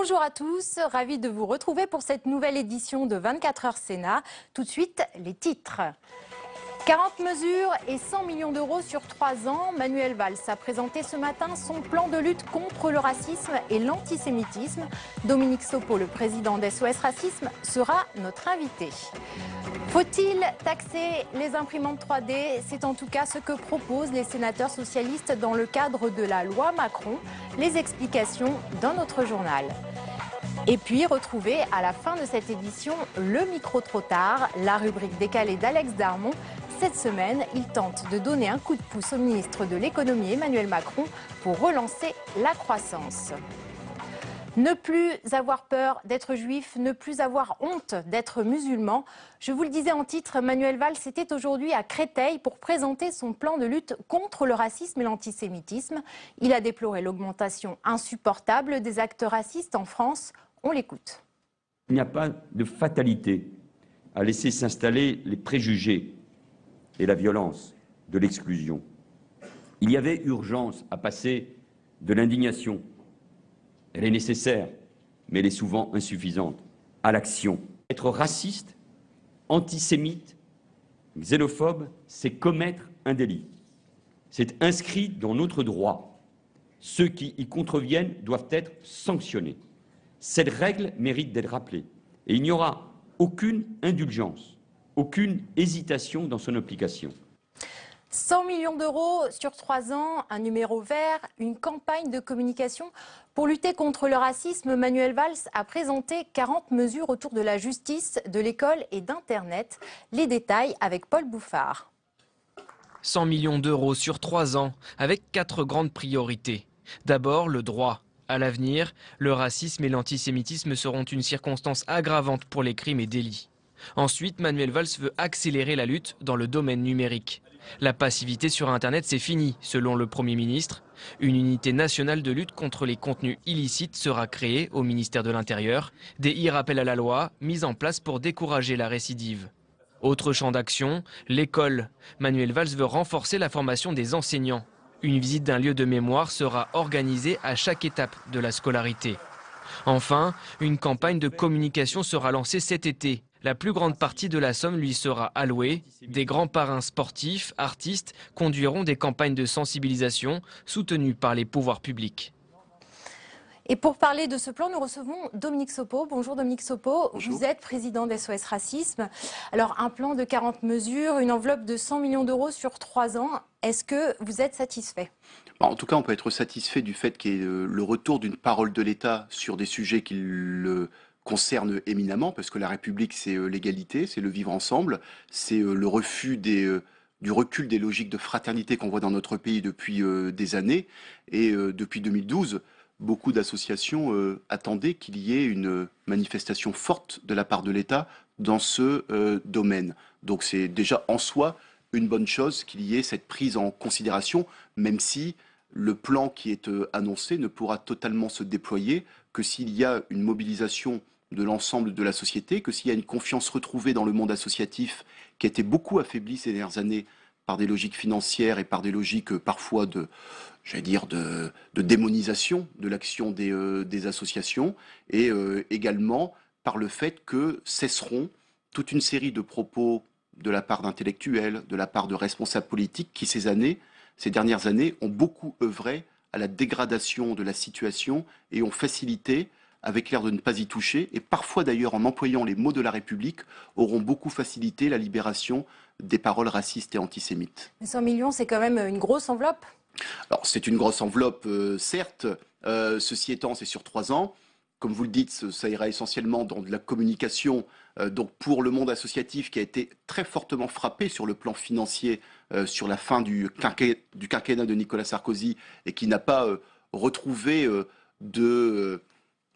Bonjour à tous, ravi de vous retrouver pour cette nouvelle édition de 24 heures Sénat. Tout de suite, les titres. 40 mesures et 100 millions d'euros sur 3 ans. Manuel Valls a présenté ce matin son plan de lutte contre le racisme et l'antisémitisme. Dominique Sopo, le président d'SOS Racisme, sera notre invité. Faut-il taxer les imprimantes 3D? C'est en tout cas ce que proposent les sénateurs socialistes dans le cadre de la loi Macron. Les explications dans notre journal. Et puis, retrouvez à la fin de cette édition le micro trop tard, la rubrique décalée d'Alex Darmon. Cette semaine, il tente de donner un coup de pouce au ministre de l'économie Emmanuel Macron pour relancer la croissance. Ne plus avoir peur d'être juif, ne plus avoir honte d'être musulman. Je vous le disais en titre, Manuel Valls était aujourd'hui à Créteil pour présenter son plan de lutte contre le racisme et l'antisémitisme. Il a déploré l'augmentation insupportable des actes racistes en France. On l'écoute. Il n'y a pas de fatalité à laisser s'installer les préjugés et la violence de l'exclusion. Il y avait urgence à passer de l'indignation. Elle est nécessaire, mais elle est souvent insuffisante, à l'action. Être raciste, antisémite, xénophobe, c'est commettre un délit. C'est inscrit dans notre droit. Ceux qui y contreviennent doivent être sanctionnés. Cette règle mérite d'être rappelée. Et il n'y aura aucune indulgence, aucune hésitation dans son application. 100 millions d'euros sur 3 ans, un numéro vert, une campagne de communication. Pour lutter contre le racisme, Manuel Valls a présenté 40 mesures autour de la justice, de l'école et d'Internet. Les détails avec Paul Bouffard. 100 millions d'euros sur 3 ans, avec 4 grandes priorités. D'abord, le droit. À l'avenir, le racisme et l'antisémitisme seront une circonstance aggravante pour les crimes et délits. Ensuite, Manuel Valls veut accélérer la lutte dans le domaine numérique. La passivité sur Internet, c'est fini, selon le Premier ministre. Une unité nationale de lutte contre les contenus illicites sera créée au ministère de l'Intérieur. Des e-rappels à la loi mis en place pour décourager la récidive. Autre champ d'action, l'école. Manuel Valls veut renforcer la formation des enseignants. Une visite d'un lieu de mémoire sera organisée à chaque étape de la scolarité. Enfin, une campagne de communication sera lancée cet été. La plus grande partie de la somme lui sera allouée. Des grands parrains sportifs, artistes, conduiront des campagnes de sensibilisation soutenues par les pouvoirs publics. Et pour parler de ce plan, nous recevons Dominique Sopo. Bonjour Dominique Sopo. Bonjour. Vous êtes président d'SOS Racisme. Alors un plan de 40 mesures, une enveloppe de 100 millions d'euros sur 3 ans. Est-ce que vous êtes satisfait ? En tout cas, on peut être satisfait du fait qu'il y ait le retour d'une parole de l'État sur des sujets qui le concernent éminemment, parce que la République, c'est l'égalité, c'est le vivre ensemble, c'est le refus du recul des logiques de fraternité qu'on voit dans notre pays depuis des années. Et depuis 2012, beaucoup d'associations attendaient qu'il y ait une manifestation forte de la part de l'État dans ce domaine. Donc c'est déjà en soi une bonne chose qu'il y ait cette prise en considération, même si le plan qui est annoncé ne pourra totalement se déployer que s'il y a une mobilisation de l'ensemble de la société, que s'il y a une confiance retrouvée dans le monde associatif qui a été beaucoup affaibli ces dernières années par des logiques financières et par des logiques parfois de démonisation de l'action des associations, et également par le fait que cesseront toute une série de propos de la part d'intellectuels, de la part de responsables politiques qui ces dernières années ont beaucoup œuvré à la dégradation de la situation et ont facilité, avec l'air de ne pas y toucher, et parfois d'ailleurs en employant les mots de la République, auront beaucoup facilité la libération des paroles racistes et antisémites. 100 millions, c'est quand même une grosse enveloppe. Alors c'est une grosse enveloppe, certes, ceci étant, c'est sur 3 ans. Comme vous le dites, ça ira essentiellement dans de la communication, donc pour le monde associatif qui a été très fortement frappé sur le plan financier sur la fin du quinquennat de Nicolas Sarkozy et qui n'a pas retrouvé de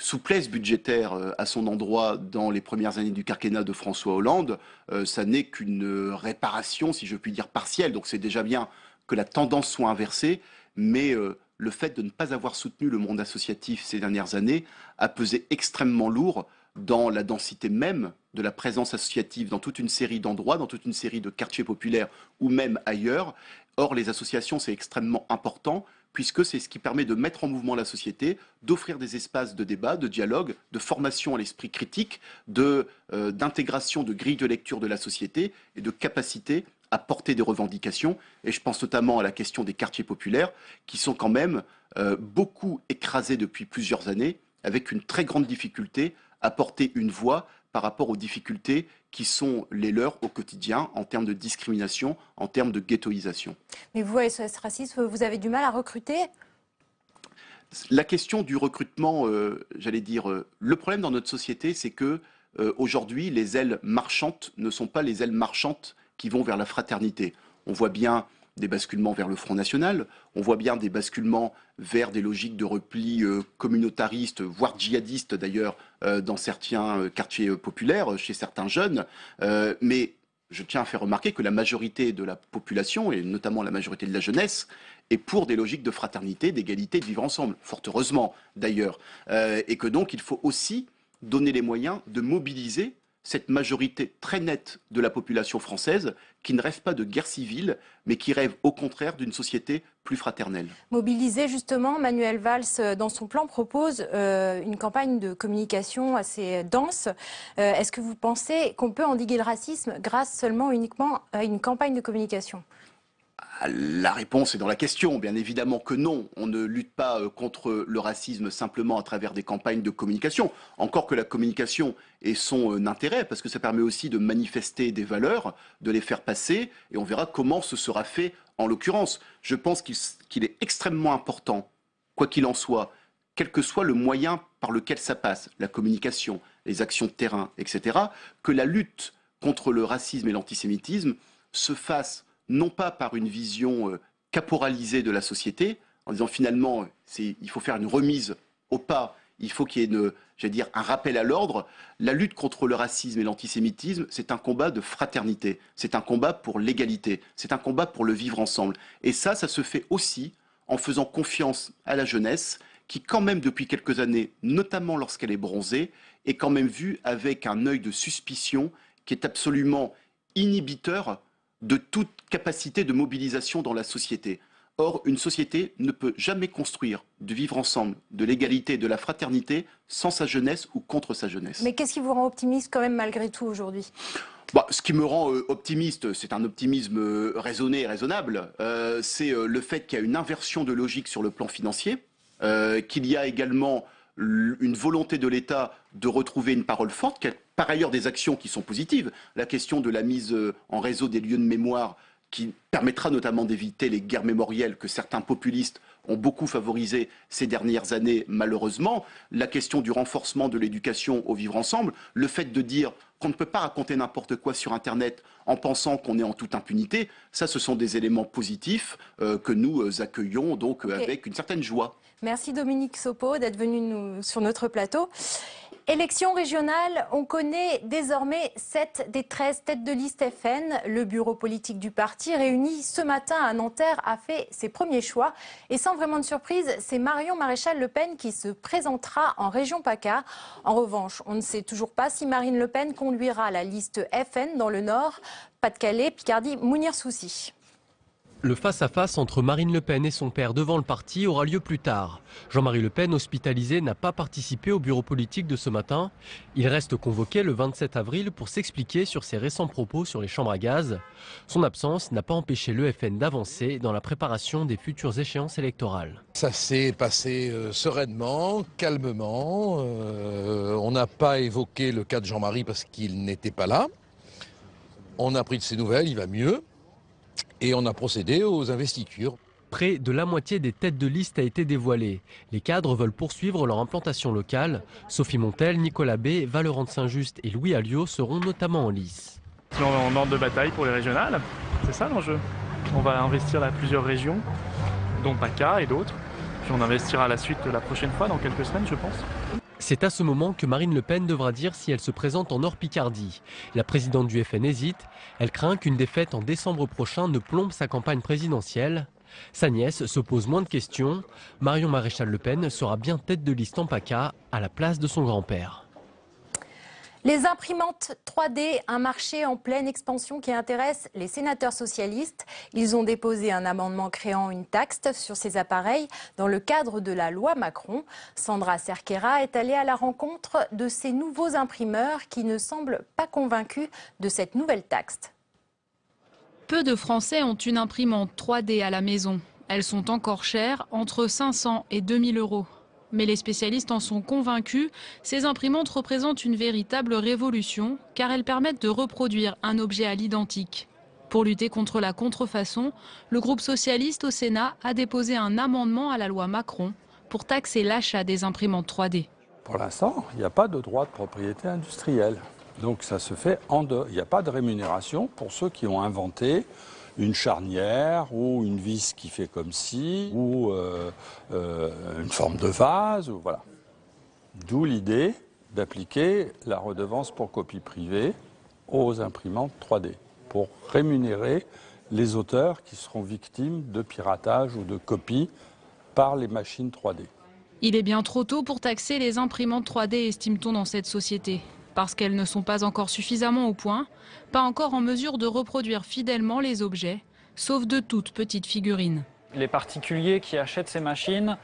souplesse budgétaire à son endroit dans les premières années du quinquennat de François Hollande. Ça n'est qu'une réparation, si je puis dire, partielle. Donc c'est déjà bien que la tendance soit inversée, mais le fait de ne pas avoir soutenu le monde associatif ces dernières années a pesé extrêmement lourd dans la densité même de la présence associative dans toute une série d'endroits, dans toute une série de quartiers populaires ou même ailleurs. Or, les associations, c'est extrêmement important puisque c'est ce qui permet de mettre en mouvement la société, d'offrir des espaces de débat, de dialogue, de formation à l'esprit critique, d'intégration de grilles de lecture de la société et de capacité à porter des revendications. Et je pense notamment à la question des quartiers populaires, qui sont quand même beaucoup écrasés depuis plusieurs années, avec une très grande difficulté à porter une voix par rapport aux difficultés qui sont les leurs au quotidien en termes de discrimination, en termes de ghettoisation. Mais vous, à SOS Racisme, vous avez du mal à recruter ? La question du recrutement, j'allais dire, le problème dans notre société, c'est que aujourd'hui, les ailes marchantes ne sont pas les ailes marchantes qui vont vers la fraternité. On voit bien des basculements vers le Front National, on voit bien des basculements vers des logiques de repli communautaristes, voire djihadistes d'ailleurs, dans certains quartiers populaires, chez certains jeunes. Mais je tiens à faire remarquer que la majorité de la population, et notamment la majorité de la jeunesse, est pour des logiques de fraternité, d'égalité, de vivre ensemble, fort heureusement d'ailleurs. Et que donc il faut aussi donner les moyens de mobiliser cette majorité très nette de la population française qui ne rêve pas de guerre civile, mais qui rêve au contraire d'une société plus fraternelle. Mobiliser justement, Manuel Valls, dans son plan, propose une campagne de communication assez dense. Est-ce que vous pensez qu'on peut endiguer le racisme grâce uniquement à une campagne de communication ? La réponse est dans la question, bien évidemment que non. On ne lutte pas contre le racisme simplement à travers des campagnes de communication. Encore que la communication ait son intérêt, parce que ça permet aussi de manifester des valeurs, de les faire passer, et on verra comment ce sera fait en l'occurrence. Je pense qu'il est extrêmement important, quoi qu'il en soit, quel que soit le moyen par lequel ça passe, la communication, les actions de terrain, etc., que la lutte contre le racisme et l'antisémitisme se fasse non pas par une vision caporalisée de la société, en disant finalement il faut faire une remise au pas, il faut qu'il y ait un rappel à l'ordre. La lutte contre le racisme et l'antisémitisme, c'est un combat de fraternité, c'est un combat pour l'égalité, c'est un combat pour le vivre ensemble. Et ça se fait aussi en faisant confiance à la jeunesse, qui quand même depuis quelques années, notamment lorsqu'elle est bronzée, est quand même vue avec un œil de suspicion qui est absolument inhibiteur de toute capacité de mobilisation dans la société. Or, une société ne peut jamais construire de vivre ensemble, de l'égalité et de la fraternité sans sa jeunesse ou contre sa jeunesse. Mais qu'est-ce qui vous rend optimiste quand même malgré tout aujourd'hui ? Ce qui me rend optimiste, c'est un optimisme raisonné et raisonnable. C'est le fait qu'il y a une inversion de logique sur le plan financier, qu'il y a également une volonté de l'État de retrouver une parole forte, qu'il y a par ailleurs des actions qui sont positives. La question de la mise en réseau des lieux de mémoire qui permettra notamment d'éviter les guerres mémorielles que certains populistes ont beaucoup favorisées ces dernières années, malheureusement. La question du renforcement de l'éducation au vivre ensemble, le fait de dire qu'on ne peut pas raconter n'importe quoi sur Internet en pensant qu'on est en toute impunité, ça, ce sont des éléments positifs que nous accueillons donc avec une certaine joie. Merci Dominique Sopo d'être venu sur notre plateau. Élection régionale, on connaît désormais 7 des 13 têtes de liste FN. Le bureau politique du parti, réuni ce matin à Nanterre, a fait ses premiers choix. Et sans vraiment de surprise, c'est Marion Maréchal Le Pen qui se présentera en région PACA. En revanche, on ne sait toujours pas si Marine Le Pen conduira la liste FN dans le Nord, Pas-de-Calais, Picardie, Mounir Soussi. Le face-à-face entre Marine Le Pen et son père devant le parti aura lieu plus tard. Jean-Marie Le Pen, hospitalisé, n'a pas participé au bureau politique de ce matin. Il reste convoqué le 27 avril pour s'expliquer sur ses récents propos sur les chambres à gaz. Son absence n'a pas empêché le FN d'avancer dans la préparation des futures échéances électorales. Ça s'est passé sereinement, calmement. On n'a pas évoqué le cas de Jean-Marie parce qu'il n'était pas là. On a pris de ses nouvelles, il va mieux. Et on a procédé aux investitures. Près de la moitié des têtes de liste a été dévoilée. Les cadres veulent poursuivre leur implantation locale. Sophie Montel, Nicolas Bay, Valorant de Saint-Just et Louis Alliot seront notamment en lice. En ordre de bataille pour les régionales, c'est ça l'enjeu. On va investir dans plusieurs régions, dont PACA et d'autres. Puis on investira la suite la prochaine fois, dans quelques semaines je pense. C'est à ce moment que Marine Le Pen devra dire si elle se présente en Nord-Picardie. La présidente du FN hésite. Elle craint qu'une défaite en décembre prochain ne plombe sa campagne présidentielle. Sa nièce se pose moins de questions. Marion Maréchal Le Pen sera bien tête de liste en PACA à la place de son grand-père. Les imprimantes 3D, un marché en pleine expansion qui intéresse les sénateurs socialistes. Ils ont déposé un amendement créant une taxe sur ces appareils dans le cadre de la loi Macron. Sandra Cerquera est allée à la rencontre de ces nouveaux imprimeurs qui ne semblent pas convaincus de cette nouvelle taxe. Peu de Français ont une imprimante 3D à la maison. Elles sont encore chères, entre 500 et 2000 euros. Mais les spécialistes en sont convaincus, ces imprimantes représentent une véritable révolution car elles permettent de reproduire un objet à l'identique. Pour lutter contre la contrefaçon, le groupe socialiste au Sénat a déposé un amendement à la loi Macron pour taxer l'achat des imprimantes 3D. Pour l'instant, il n'y a pas de droit de propriété industrielle. Donc ça se fait en dehors. Il n'y a pas de rémunération pour ceux qui ont inventé une charnière ou une vis qui fait comme ci, ou une forme de vase, ou voilà. D'où l'idée d'appliquer la redevance pour copie privée aux imprimantes 3D, pour rémunérer les auteurs qui seront victimes de piratage ou de copies par les machines 3D. Il est bien trop tôt pour taxer les imprimantes 3D, estime-t-on dans cette société. Parce qu'elles ne sont pas encore suffisamment au point, pas encore en mesure de reproduire fidèlement les objets, sauf de toutes petites figurines. Les particuliers qui achètent ces machines,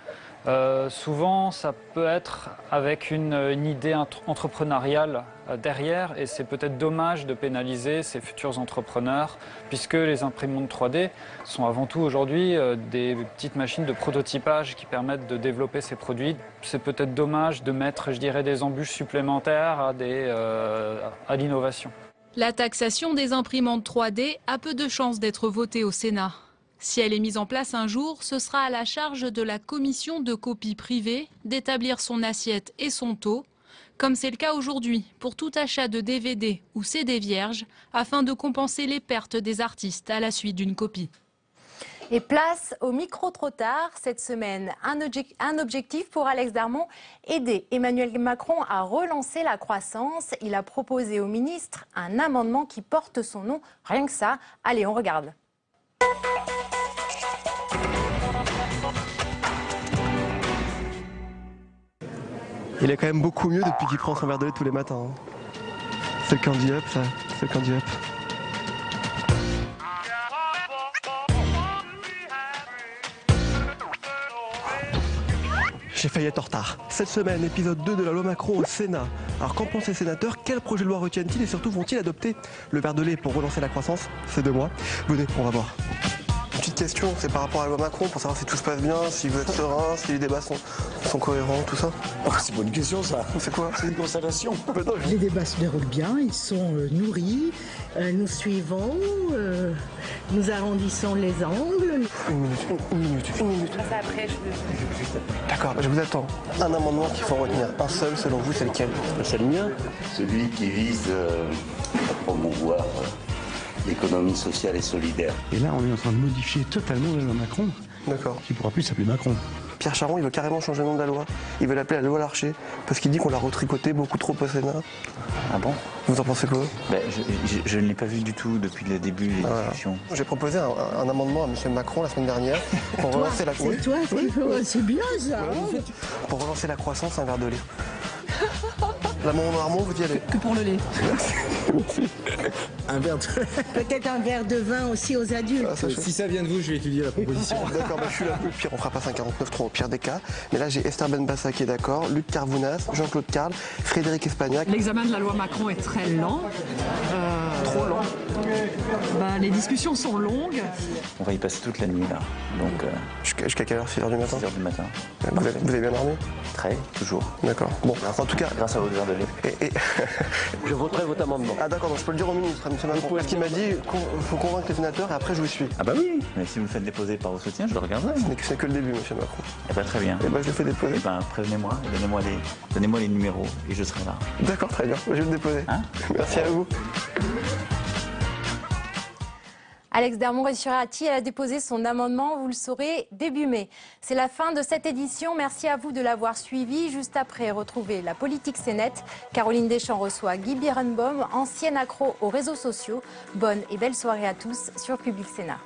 souvent ça peut être avec une idée entrepreneuriale derrière, et c'est peut-être dommage de pénaliser ces futurs entrepreneurs, puisque les imprimantes 3D sont avant tout aujourd'hui des petites machines de prototypage qui permettent de développer ces produits. C'est peut-être dommage de mettre, je dirais, des embûches supplémentaires à l'innovation. La taxation des imprimantes 3D a peu de chances d'être votée au Sénat. Si elle est mise en place un jour, ce sera à la charge de la commission de copie privée d'établir son assiette et son taux, comme c'est le cas aujourd'hui pour tout achat de DVD ou CD vierge, afin de compenser les pertes des artistes à la suite d'une copie. Et place au micro trop tard. Cette semaine, un objectif pour Alex Darmon, aider Emmanuel Macron à relancer la croissance. Il a proposé au ministre un amendement qui porte son nom. Rien que ça. Allez, on regarde. Il est quand même beaucoup mieux depuis qu'il prend son verre de lait tous les matins. C'est le candy up, ça. C'est le candy up. J'ai failli être en retard. Cette semaine, épisode 2 de la loi Macron au Sénat. Alors qu'en pensent les sénateurs? Quel projet de loi retiennent-ils et surtout vont-ils adopter le verre de lait pour relancer la croissance? C'est de moi. Venez, on va voir. Petite question, c'est par rapport à la loi Macron, pour savoir si tout se passe bien, si vous êtes serein, si les débats sont cohérents, tout ça. Oh, c'est pas une question ça. C'est quoi? C'est une constatation. Les débats se déroulent bien, ils sont nourris, nous suivons, nous arrondissons les angles. Une minute. Ça après, D'accord, je vous attends. Un amendement qu'il faut retenir. Un seul, selon vous, c'est lequel? C'est le mien. Celui qui vise à promouvoir l'économie sociale et solidaire. Et là, on est en train de modifier totalement la loi Macron. D'accord. Qui ne pourra plus s'appeler Macron. Pierre Charon, il veut carrément changer le nom de la loi. Il veut l'appeler la loi Larcher, parce qu'il dit qu'on l'a retricoté beaucoup trop au Sénat. Ah bon? Vous en pensez quoi? Je ne l'ai pas vu du tout depuis le début des discussions. J'ai proposé un amendement à M. Macron la semaine dernière pour relancer la croissance. C'est toi, c'est bien ça. Pour relancer la croissance, un verre de lait. L'amendement Armand, vous y allez? Que pour le lait. Un verre de... Peut-être un verre de vin aussi aux adultes. Si ça vient de vous, je vais étudier la proposition. D'accord, je suis là. Au pire, on fera pas 5,49,3 au pire des cas. Mais là, j'ai Esther Benbassa qui est d'accord, Luc Carvounas, Jean-Claude Carle, Frédéric Espagnac. L'examen de la loi Macron est très lent. Trop lent. Les discussions sont longues. On va y passer toute la nuit là. Donc, jusqu'à quelle heure? 6h du matin? 6h du matin. Vous avez bien dormi? Très, toujours. D'accord. Bon, en tout cas... Grâce à votre verre de lait. Je voterai votre amendement. Ah d'accord, donc je peux le dire au ministre, M. Macron. Parce qu'il m'a dit qu'il faut convaincre les sénateurs et après je vous suis. Ah bah oui, mais si vous le faites déposer par vos soutiens, je le regarderai. Ce n'est que le début, M. Macron. Eh ben très bien. Eh ben je le fais déposer. Eh ben prévenez-moi, donnez-moi les numéros et je serai là. D'accord, très bien, je vais le déposer. Hein? Merci à vous. Alex Darmon réussira-t-il à déposer son amendement? Vous le saurez début mai. C'est la fin de cette édition. Merci à vous de l'avoir suivi. Juste après, retrouvez la politique CNet. Caroline Deschamps reçoit Guy Birenbaum, ancienne accro aux réseaux sociaux. Bonne et belle soirée à tous sur Public Sénat.